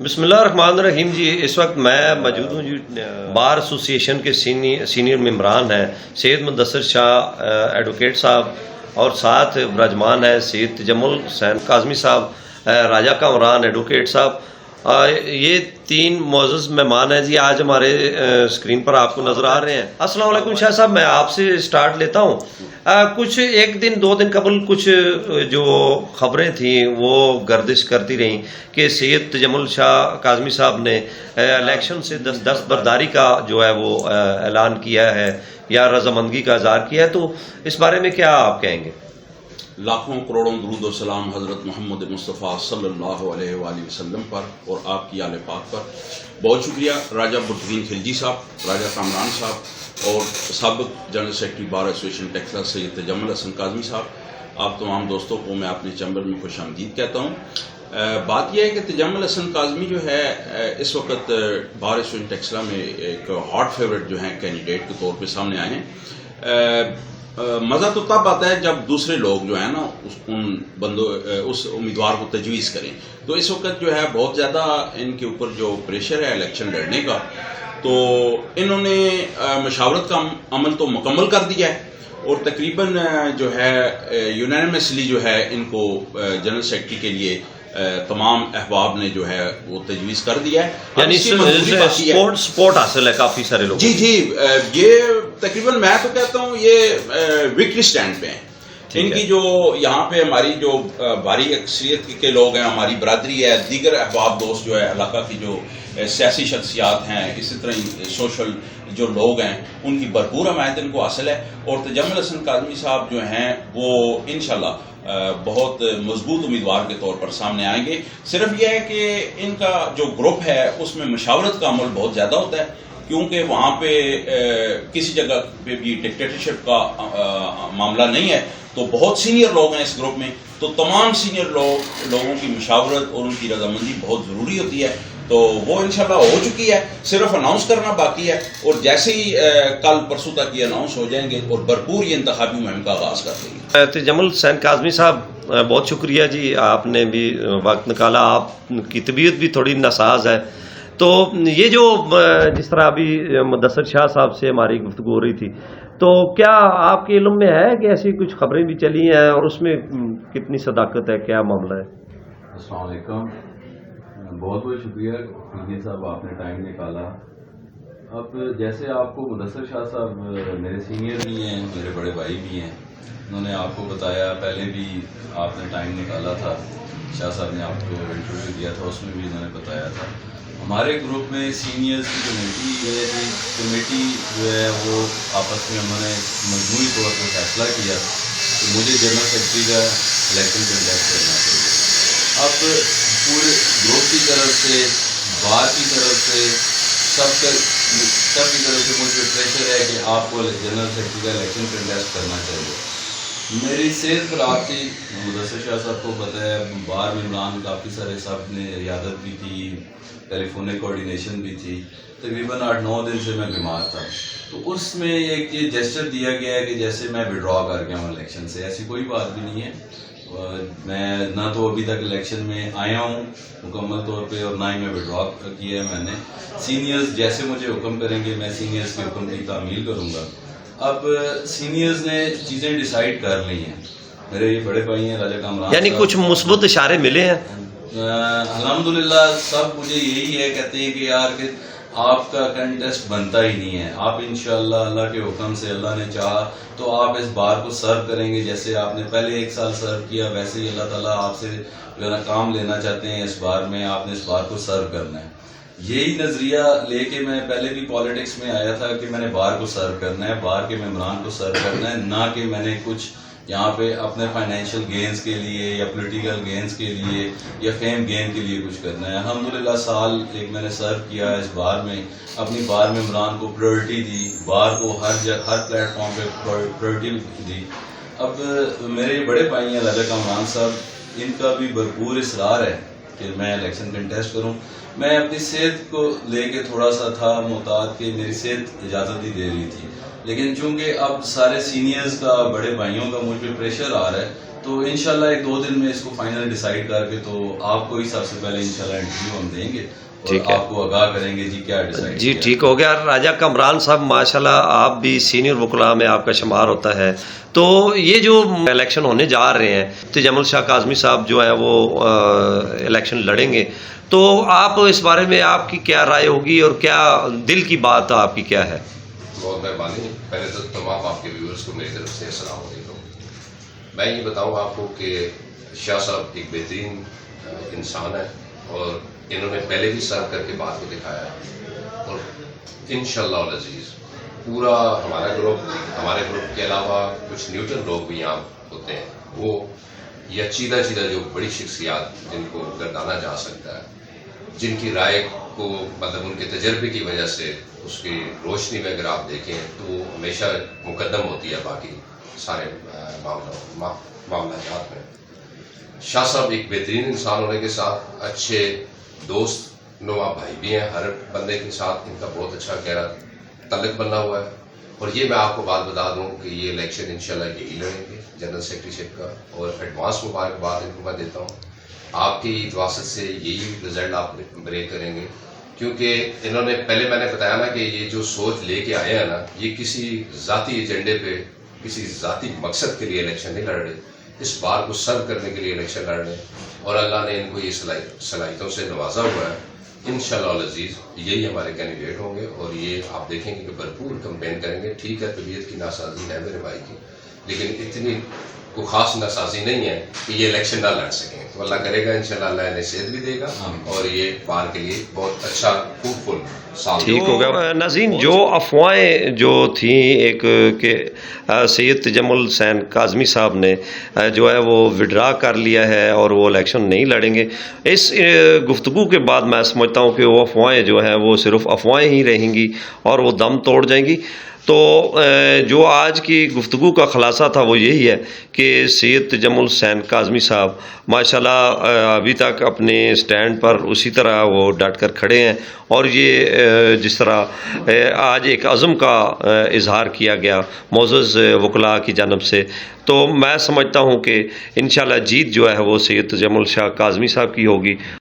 بسم اللہ الرحمن الرحیم جی، اس وقت میں موجود ہوں جی بار ایسوسی ایشن کے سینئر ممبران ہیں سید مدثر شاہ ایڈوکیٹ صاحب، اور ساتھ برجمان ہے سید تجمل حسین کاظمی صاحب، راجہ کامران ایڈوکیٹ صاحب۔ یہ تین معزز مہمان ہیں جی، آج ہمارے اسکرین پر آپ کو نظر آ رہے ہیں۔ السلام علیکم شاہ صاحب، میں آپ سے سٹارٹ لیتا ہوں۔ کچھ ایک دن دو دن قبل کچھ جو خبریں تھیں وہ گردش کرتی رہیں کہ سید تجمل شاہ کاظمی صاحب نے الیکشن سے دستبرداری کا جو ہے وہ اعلان کیا ہے یا رضامندگی کا اظہار کیا ہے، تو اس بارے میں کیا آپ کہیں گے؟ لاکھوں کروڑوں درود و سلام حضرت محمد مصطفیٰ صلی اللہ علیہ وآلہ وسلم پر اور آپ کی آل پاک پر۔ بہت شکریہ راجہ بٹدین خلجی صاحب، راجہ کامران صاحب اور سابق جنرل سیکرٹری بار ایسوسی ایشن ٹیکسلا سید تجمل حسین کاظمی صاحب۔ آپ تمام دوستوں کو میں اپنے چیمبر میں خوش آمدید کہتا ہوں۔ بات یہ ہے کہ تجمل حسین کاظمی جو ہے اس وقت بار ایسوسی ایشن ٹیکسلا میں ایک ہاٹ فیورٹ جو ہیں کینڈیڈیٹ کے طور پہ سامنے آئے ہیں۔ مزہ تو تب آتا ہے جب دوسرے لوگ جو ہیں نا اس امیدوار کو تجویز کریں۔ تو اس وقت جو ہے بہت زیادہ ان کے اوپر جو پریشر ہے الیکشن لڑنے کا، تو انہوں نے مشاورت کا عمل تو مکمل کر دیا ہے اور تقریباً جو ہے یونینیمسلی جو ہے ان کو جنرل سیکرٹری کے لیے تمام احباب نے جو ہے وہ تجویز کر دیا ہے، یعنی سپورٹ حاصل ہے کافی سارے لوگ۔ جی یہ تقریباً میں تو کہتا ہوں یہ وکٹری سٹینڈ پہ ہیں ان کی۔ جو یہاں پہ ہماری جو بھاری اکثریت کے لوگ ہیں، ہماری برادری ہے، دیگر احباب دوست جو ہے علاقہ کی جو سیاسی شخصیات ہیں، اسی طرح سوشل جو لوگ ہیں، ان کی بھرپور حمایت ان کو حاصل ہے، اور تجمل حسین کاظمی صاحب جو ہیں وہ انشاءاللہ بہت مضبوط امیدوار کے طور پر سامنے آئیں گے۔ صرف یہ ہے کہ ان کا جو گروپ ہے اس میں مشاورت کا عمل بہت زیادہ ہوتا ہے، کیونکہ وہاں پہ کسی جگہ پہ بھی ڈکٹیٹرشپ کا معاملہ نہیں ہے، تو بہت سینئر لوگ ہیں اس گروپ میں، تو تمام سینئر لوگوں کی مشاورت اور ان کی رضامندی بہت ضروری ہوتی ہے۔ تو وہ انشاءاللہ ہو چکی ہے، صرف اناؤنس کرنا باقی ہے، اور جیسے ہی کل پرسوں تک یہ اناؤنس ہو جائیں گے اور بھرپور یہ انتخابی مہم کا آغاز کر دیں گے۔ تجمل حسین کاظمی صاحب، بہت شکریہ جی، آپ نے بھی وقت نکالا، آپ کی طبیعت بھی تھوڑی ناساز ہے، تو یہ جو جس طرح ابھی مدثر شاہ صاحب سے ہماری گفتگو ہو رہی تھی، تو کیا آپ کے علم میں ہے کہ ایسی کچھ خبریں بھی چلی ہیں اور اس میں کتنی صداقت ہے، کیا معاملہ ہے؟ السلام علیکم، بہت بہت شکریہ خلجی صاحب، آپ نے ٹائم نکالا۔ اب جیسے آپ کو مدثر شاہ صاحب میرے سینئر بھی ہیں، میرے بڑے بھائی بھی ہیں، انہوں نے آپ کو بتایا، پہلے بھی آپ نے ٹائم نکالا تھا، شاہ صاحب نے آپ کو انٹرویو دیا تھا، اس میں بھی انہوں نے بتایا تھا۔ ہمارے گروپ میں سینئرز کی کمیٹی جو ہے وہ آپس میں انہوں نے مجموعی طور پر فیصلہ کیا کہ مجھے جنرل سیکرٹری کا الیکشن کنڈکٹ کرنا چاہیے۔ اب پورے گروپ کی طرف سے، بار کی طرف سے، سب کی طرف سے مجھ پہ پریشر ہے کہ آپ کو جنرل سیکرٹری کا الیکشن کنڈکٹ کرنا چاہیے۔ میری صحت خراب تھی، مدثر شاہ صاحب کو پتہ ہے، بار میں عمران کافی سارے صاحب نے ریاضت بھی تھی، ٹیلی فونک کوارڈینیشن بھی تھی، تقریباً 8-9 دن سے میں بیمار تھا۔ تو اس میں ایک یہ جیسچر دیا گیا ہے کہ جیسے میں وڈرا کر گیا ہوں الیکشن سے، ایسی کوئی بات بھی نہیں ہے۔ میں نہ تو ابھی تک الیکشن میں آیا ہوں مکمل طور پہ، اور نہ ہی میں وڈرا کیا ہے میں نے۔ سینئرز جیسے مجھے حکم کریں گے میں سینئرز کے حکم کی تعمیل کروں گا۔ اب سینئرز نے چیزیں ڈیسائیڈ کر لی ہیں، میرے یہ بڑے بھائی ہیں راجہ کامران، یعنی کچھ مثبت اشارے ملے ہیں؟ الحمدللہ سب مجھے یہی ہے، کہتے ہیں کہ یار کہ آپ کا کنٹیسٹ بنتا ہی نہیں ہے، آپ انشاءاللہ اللہ کے حکم سے، اللہ نے چاہا تو آپ اس بار کو سرو کریں گے، جیسے آپ نے پہلے 1 سال سرو کیا، ویسے ہی اللہ تعالیٰ آپ سے جو ہے نا کام لینا چاہتے ہیں، اس بار میں آپ نے اس بار کو سرو کرنا ہے۔ یہی نظریہ لے کے میں پہلے بھی پالیٹکس میں آیا تھا کہ میں نے بار کو سرو کرنا ہے، بار کے ممبران کو سرو کرنا ہے، نہ کہ میں نے کچھ یہاں پہ اپنے فائنینشیل گینز کے لیے یا پولیٹیکل گینز کے لیے یا فیم گین کے لیے کچھ کرنا ہے۔ الحمدللہ سال ایک میں نے سرو کیا اس بار میں، اپنی بار ممبران کو پریورٹی دی، بار کو ہر پلیٹ فارم پہ پریورٹی دی۔ اب میرے بڑے بھائی ہیں راجہ کامران صاحب، ان کا بھی بھرپور اصرار ہے کہ میں الیکشن کنٹیسٹ کروں۔ میں اپنی صحت کو لے کے تھوڑا سا تھا محتاط کہ میری صحت اجازت نہیں دے رہی تھی، لیکن چونکہ اب سارے سینئرز کا، بڑے بھائیوں کا مجھ پہ پریشر آ رہا ہے، تو تو انشاءاللہ 1-2 دن میں اس کو فائنل ڈیسائیڈ کر کے تو آپ کو ہی سب سے پہلے انشاءاللہ انٹرویو ہم دیں گے ٹھیک اور ہے، آپ کو آگاہ کریں گے جی کیا ڈیسائیڈ جی ٹھیک ہو گیا۔ راجہ کامران صاحب ماشاءاللہ آپ بھی سینئر وکلاء میں آپ کا شمار ہوتا ہے، تو یہ جو الیکشن ہونے جا رہے ہیں تجمل شاہ کاظمی صاحب جو ہیں وہ الیکشن لڑیں گے، تو آپ اس بارے میں آپ کی کیا رائے ہوگی اور کیا دل کی بات آپ کی کیا ہے؟ بہت مہربانی۔ پہلے تو تمام آپ کے ویورز کو میری طرف سے السلام علیکم۔ میں یہ بتاؤں آپ کو کہ شاہ صاحب ایک بہترین انسان ہے اور انہوں نے پہلے بھی سرو کر کے بات کو دکھایا ہے، اور انشاءاللہ العزیز پورا ہمارے گروپ کے علاوہ کچھ نیوٹرل لوگ بھی یہاں ہوتے ہیں، وہ یا چیدہ جو بڑی شخصیات جن کو گردانا جا سکتا ہے، جن کی رائے کو مطلب ان کے تجربے کی وجہ سے اس کی روشنی میں اگر آپ دیکھیں تو وہ ہمیشہ مقدم ہوتی ہے باقی سارے معاملات میں۔ شاہ صاحب ایک بہترین انسان ہونے کے ساتھ اچھے دوست نما بھائی بھی ہیں، ہر بندے کے ساتھ ان کا بہت اچھا گہرا تعلق بنا ہوا ہے، اور یہ میں آپ کو بات بتا دوں کہ یہ الیکشن انشاءاللہ یہی لڑیں گے جنرل سیکرٹری شپ کا، اور ایڈوانس مبارکباد ان کو میں دیتا ہوں۔ آپ کی دعاست سے یہی رزلٹ آپ بریک کریں گے، کیونکہ انہوں نے پہلے میں نے بتایا نا کہ یہ جو سوچ لے کے آئے ہیں نا، یہ کسی ذاتی ایجنڈے پہ کسی ذاتی مقصد کے لیے الیکشن نہیں لڑ رہے، اس بار کو سرو کرنے کے لیے الیکشن لڑ رہے ہیں، اور اللہ نے ان کو یہ صلاحیتوں سے نوازا ہوا ہے۔ انشاءاللہ العزیز یہی ہمارے کینڈیڈیٹ ہوں گے، اور یہ آپ دیکھیں گے کہ بھرپور کمپین کریں گے۔ ٹھیک ہے، طبیعت کی ناسازی ہے میرے بھائی کی، لیکن اتنی کوئی خاص ناسازی نہیں ہے کہ یہ الیکشن نہ لڑ سکیں، تو اللہ کرے گا انشاءاللہ اللہ انہیں صحت بھی دے گا، اور یہ بار کے لیے بہت اچھا فروٹفل سال ٹھیک ہو گیا۔ ناظرین، جو افواہیں جو تھیں ایک کہ سید تجمل حسین کاظمی صاحب نے جو ہے وہ وڈرا کر لیا ہے اور وہ الیکشن نہیں لڑیں گے، اس گفتگو کے بعد میں سمجھتا ہوں کہ وہ افواہیں جو ہیں وہ صرف افواہیں ہی رہیں گی اور وہ دم توڑ جائیں گی۔ تو جو آج کی گفتگو کا خلاصہ تھا وہ یہی ہے کہ سید تجمل حسین کاظمی صاحب ماشاءاللہ ابھی تک اپنے سٹینڈ پر اسی طرح وہ ڈٹ کر کھڑے ہیں، اور یہ جس طرح آج ایک عزم کا اظہار کیا گیا معزز وکلاء کی جانب سے، تو میں سمجھتا ہوں کہ انشاءاللہ جیت جو ہے وہ سید تجمل شاہ کاظمی صاحب کی ہوگی۔